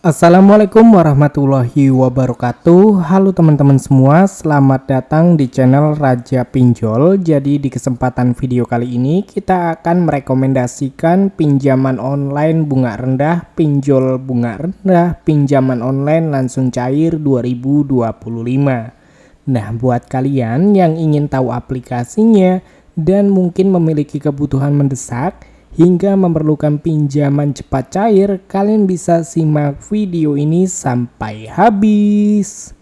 Assalamualaikum warahmatullahi wabarakatuh. Halo teman-teman semua, selamat datang di channel Raja Pinjol. Jadi di kesempatan video kali ini kita akan merekomendasikan pinjaman online bunga rendah, pinjol bunga rendah, pinjaman online langsung cair 2025. Nah, buat kalian yang ingin tahu aplikasinya dan mungkin memiliki kebutuhan mendesak hingga memerlukan pinjaman cepat cair, kalian bisa simak video ini sampai habis.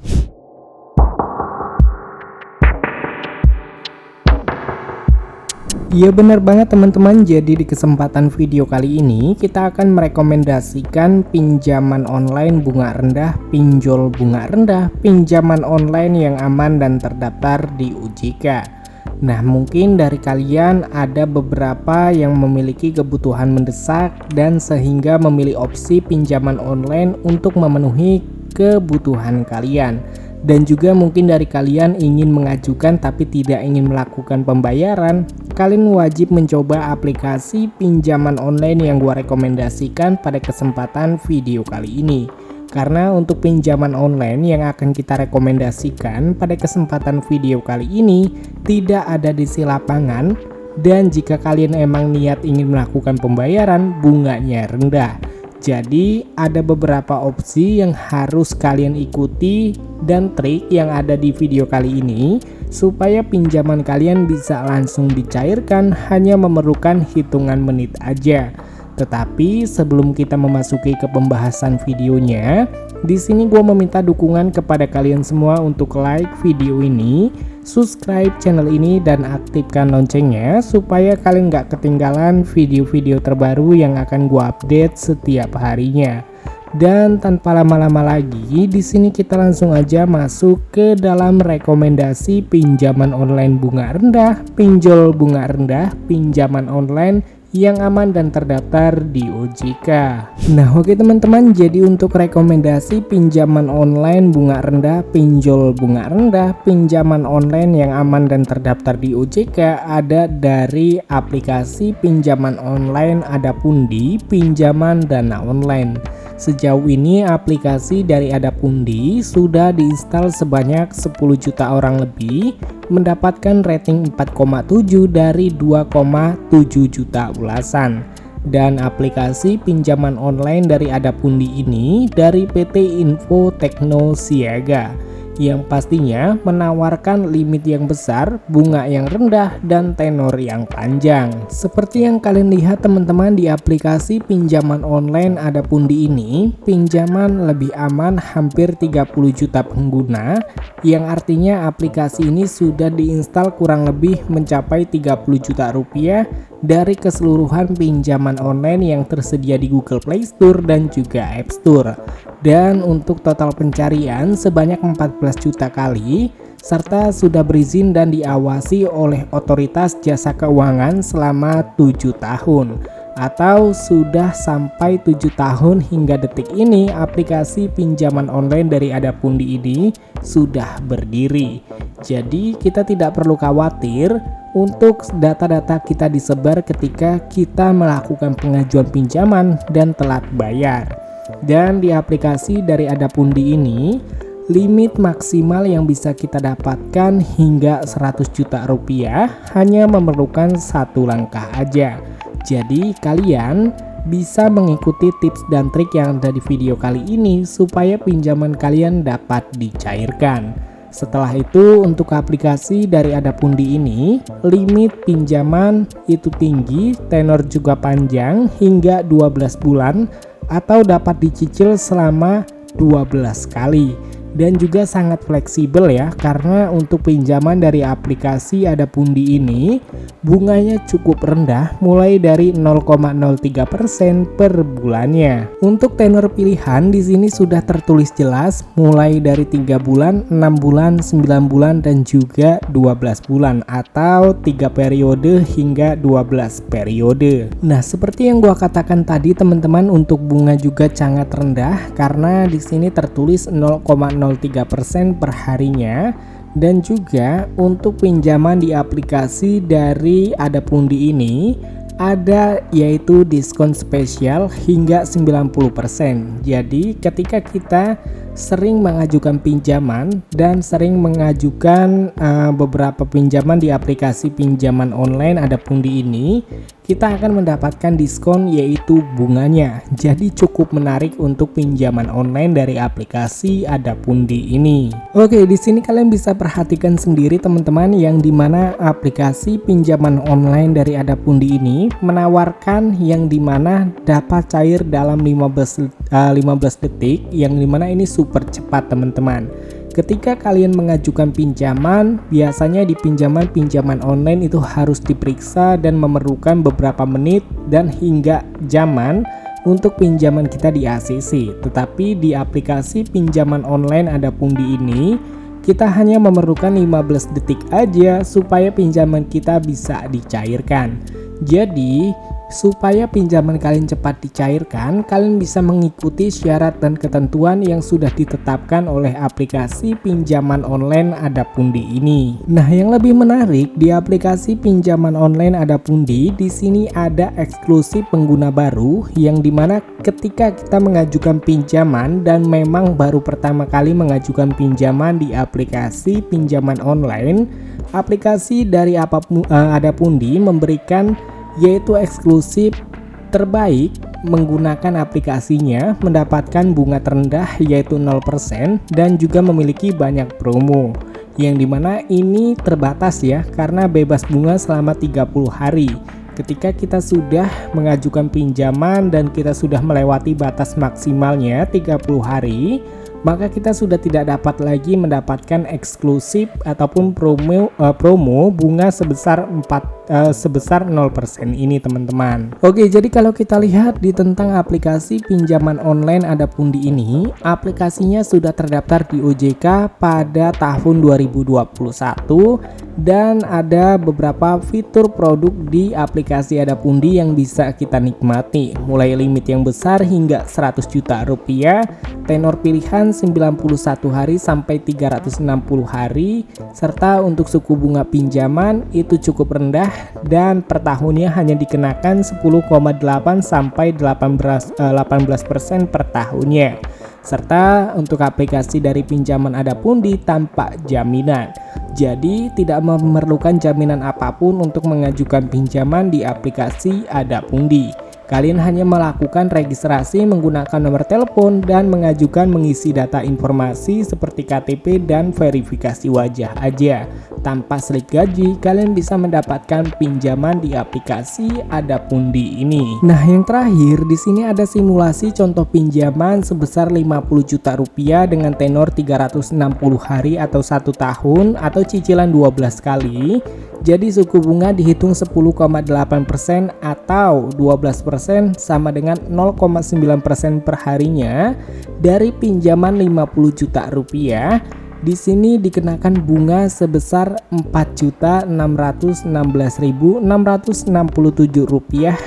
Iya benar banget teman-teman, jadi di kesempatan video kali ini kita akan merekomendasikan pinjaman online bunga rendah, pinjol bunga rendah, pinjaman online yang aman dan terdaftar di OJK. Nah, mungkin dari kalian ada beberapa yang memiliki kebutuhan mendesak dan sehingga memilih opsi pinjaman online untuk memenuhi kebutuhan kalian. Dan juga mungkin dari kalian ingin mengajukan tapi tidak ingin melakukan pembayaran, kalian wajib mencoba aplikasi pinjaman online yang gua rekomendasikan pada kesempatan video kali ini. Karena untuk pinjaman online yang akan kita rekomendasikan pada kesempatan video kali ini tidak ada di sisi lapangan, dan jika kalian emang niat ingin melakukan pembayaran, bunganya rendah. Jadi ada beberapa opsi yang harus kalian ikuti dan trik yang ada di video kali ini supaya pinjaman kalian bisa langsung dicairkan hanya memerlukan hitungan menit aja. Tetapi sebelum kita memasuki ke pembahasan videonya, di sini gue meminta dukungan kepada kalian semua untuk like video ini, subscribe channel ini, dan aktifkan loncengnya supaya kalian gak ketinggalan video-video terbaru yang akan gue update setiap harinya. Dan tanpa lama-lama lagi, di sini kita langsung aja masuk ke dalam rekomendasi pinjaman online bunga rendah, pinjol bunga rendah, pinjaman online yang aman dan terdaftar di OJK. Nah, oke teman-teman, jadi untuk rekomendasi pinjaman online bunga rendah, pinjol bunga rendah, pinjaman online yang aman dan terdaftar di OJK ada dari aplikasi pinjaman online Adapundi, pinjaman dana online. Sejauh ini aplikasi dari Adapundi sudah diinstal sebanyak 10 juta orang lebih, mendapatkan rating 4,7 dari 2,7 juta ulasan. Dan aplikasi pinjaman online dari Adapundi ini dari PT Info Tekno Siaga, yang pastinya menawarkan limit yang besar, bunga yang rendah, dan tenor yang panjang. Seperti yang kalian lihat teman-teman di aplikasi pinjaman online Adapundi ini, pinjaman lebih aman hampir 30 juta pengguna, yang artinya aplikasi ini sudah diinstal kurang lebih mencapai 30 juta rupiah dari keseluruhan pinjaman online yang tersedia di Google Play Store dan juga App Store. Dan untuk total pencarian sebanyak 14 juta kali, serta sudah berizin dan diawasi oleh otoritas jasa keuangan selama 7 tahun. Atau sudah sampai 7 tahun hingga detik ini aplikasi pinjaman online dari Adapundi ini sudah berdiri. Jadi kita tidak perlu khawatir untuk data-data kita disebar ketika kita melakukan pengajuan pinjaman dan telat bayar. Dan di aplikasi dari Adapundi ini, limit maksimal yang bisa kita dapatkan hingga 100 juta rupiah hanya memerlukan satu langkah aja. Jadi kalian bisa mengikuti tips dan trik yang ada di video kali ini supaya pinjaman kalian dapat dicairkan. Setelah itu untuk aplikasi dari Adapundi ini, limit pinjaman itu tinggi, tenor juga panjang hingga 12 bulan atau dapat dicicil selama 12 kali. Dan juga sangat fleksibel ya, karena untuk pinjaman dari aplikasi Adapundi ini bunganya cukup rendah, mulai dari 0,03% per bulannya. Untuk tenor pilihan di sini sudah tertulis jelas, mulai dari 3 bulan, 6 bulan, 9 bulan, dan juga 12 bulan atau 3 periode hingga 12 periode. Nah, seperti yang gua katakan tadi teman-teman, untuk bunga juga sangat rendah karena di sini tertulis 0,03% per harinya. Dan juga untuk pinjaman di aplikasi dari Adapundi ini ada yaitu diskon spesial hingga 90%. Jadi ketika kita sering mengajukan pinjaman dan sering mengajukan beberapa pinjaman di aplikasi pinjaman online Adapundi ini, kita akan mendapatkan diskon yaitu bunganya. Jadi cukup menarik untuk pinjaman online dari aplikasi Adapundi ini. Oke, di sini kalian bisa perhatikan sendiri teman-teman, yang dimana aplikasi pinjaman online dari Adapundi ini menawarkan yang dimana dapat cair dalam 15 detik, yang dimana ini super cepat teman-teman. Ketika kalian mengajukan pinjaman, biasanya di pinjaman online itu harus diperiksa dan memerlukan beberapa menit dan hingga jaman untuk pinjaman kita di ACC. Tetapi di aplikasi pinjaman online Adapundi ini, kita hanya memerlukan 15 detik aja supaya pinjaman kita bisa dicairkan. Jadi supaya pinjaman kalian cepat dicairkan, kalian bisa mengikuti syarat dan ketentuan yang sudah ditetapkan oleh aplikasi pinjaman online Adapundi ini. Nah, yang lebih menarik di aplikasi pinjaman online Adapundi, di sini ada eksklusif pengguna baru, yang dimana ketika kita mengajukan pinjaman dan memang baru pertama kali mengajukan pinjaman di aplikasi pinjaman online, aplikasi dari Adapundi memberikan yaitu eksklusif terbaik menggunakan aplikasinya, mendapatkan bunga terendah yaitu 0% dan juga memiliki banyak promo, yang dimana ini terbatas ya, karena bebas bunga selama 30 hari. Ketika kita sudah mengajukan pinjaman dan kita sudah melewati batas maksimalnya 30 hari, maka kita sudah tidak dapat lagi mendapatkan eksklusif ataupun promo bunga sebesar 0% ini teman-teman. Oke, jadi kalau kita lihat di tentang aplikasi pinjaman online Adapundi ini, aplikasinya sudah terdaftar di OJK pada tahun 2021 dan ada beberapa fitur produk di aplikasi Adapundi yang bisa kita nikmati, mulai limit yang besar hingga 100 juta rupiah, tenor pilihan 91 hari sampai 360 hari, serta untuk suku bunga pinjaman itu cukup rendah dan per tahunnya hanya dikenakan 10,8 sampai 18% per tahunnya. Serta untuk aplikasi dari pinjaman Adapundi tanpa jaminan. Jadi tidak memerlukan jaminan apapun untuk mengajukan pinjaman di aplikasi Adapundi. Kalian hanya melakukan registrasi menggunakan nomor telepon dan mengisi data informasi seperti KTP dan verifikasi wajah aja. Tanpa slip gaji, kalian bisa mendapatkan pinjaman di aplikasi Adapundi ini. Nah, yang terakhir di sini ada simulasi contoh pinjaman sebesar 50 juta rupiah dengan tenor 360 hari atau 1 tahun atau cicilan 12 kali. Jadi suku bunga dihitung 10,8% atau 12% sama dengan 0,9% per harinya dari pinjaman 50 juta rupiah. Di sini dikenakan bunga sebesar Rp4.616.667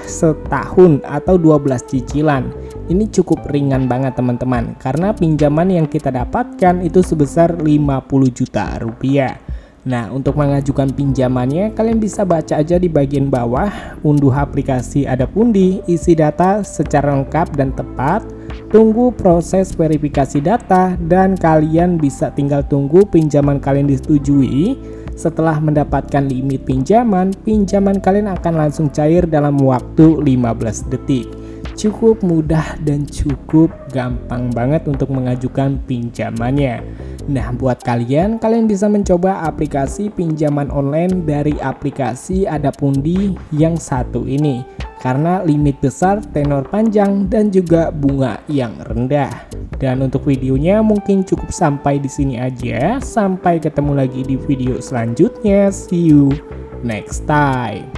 setahun atau 12 cicilan. Ini cukup ringan banget teman-teman, karena pinjaman yang kita dapatkan itu sebesar 50 juta rupiah. Nah, untuk mengajukan pinjamannya, kalian bisa baca aja di bagian bawah, unduh aplikasi Adapundi, isi data secara lengkap dan tepat, tunggu proses verifikasi data, dan kalian bisa tinggal tunggu pinjaman kalian disetujui. Setelah mendapatkan limit pinjaman kalian akan langsung cair dalam waktu 15 detik. Cukup mudah dan cukup gampang banget untuk mengajukan pinjamannya. Nah, buat kalian bisa mencoba aplikasi pinjaman online dari aplikasi Adapundi yang satu ini, karena limit besar, tenor panjang, dan juga bunga yang rendah. Dan untuk videonya mungkin cukup sampai di sini aja. Sampai ketemu lagi di video selanjutnya. See you next time.